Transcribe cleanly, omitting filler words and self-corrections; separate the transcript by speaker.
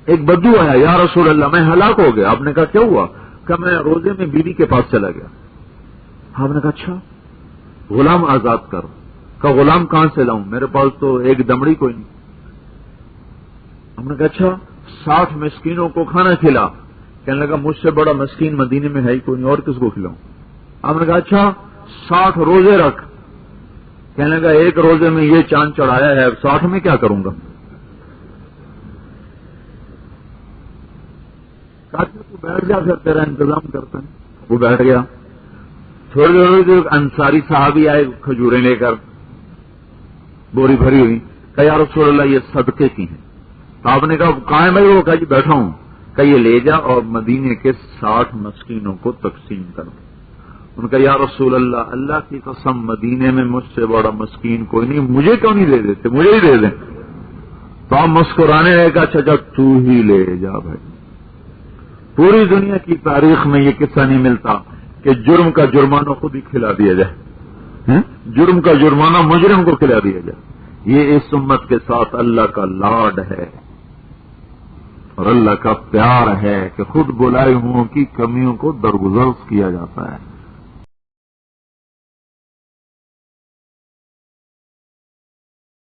Speaker 1: ایک بدو آیا، یا رسول اللہ میں ہلاک ہو گیا. آپ نے کہا کیا ہوا؟ کہ میں روزے میں بیوی کے پاس چلا گیا. آپ نے کہا اچھا غلام آزاد کر. کہ غلام کہاں سے لاؤں؟ میرے پاس تو ایک دمڑی کوئی نہیں. ہم نے کہا اچھا 60 مسکینوں کو کھانا کھلا. کہنے لگا مجھ سے بڑا مسکین مدینے میں ہے ہی کوئی نہیں، اور کس کو کھلاؤں؟ ہم نے کہا اچھا 60 روزے رکھ. کہنے لگا ایک روزے میں یہ چاند چڑھایا ہے، 60 میں کیا کروں گا؟ کہا تو بیٹھ جا، پھر تیرا انتظام کرتا ہے. وہ بیٹھ گیا. تھوڑی دیر جو انصاری صحابی آئے کھجوریں لے کر، بوری بھری ہوئی. کہ یا رسول اللہ یہ صدقے کی ہیں. آپ نے کہا کہاں ہے بھائی؟ وہ کہا جی بیٹھا ہوں. کہ یہ لے جا اور مدینے کے 60 مسکینوں کو تقسیم کر. ان کا یا رسول اللہ اللہ کی قسم مدینے میں مجھ سے بڑا مسکین کوئی نہیں، مجھے کیوں نہیں دے دیتے؟ مجھے ہی دے دیں. تو آپ مسکرانے لگے. اچھا تو ہی لے جا بھائی. پوری دنیا کی تاریخ میں یہ قصہ نہیں ملتا کہ جرم کا جرمانہ خود ہی کھلا دیا جائے. جرم کا جرمانہ مجرم کو کھلا دیا جائے. یہ اس امت کے ساتھ اللہ کا لاڈ ہے اور اللہ کا پیار ہے کہ خود بلائے ہوں کی کمیوں کو درگزر کیا جاتا ہے.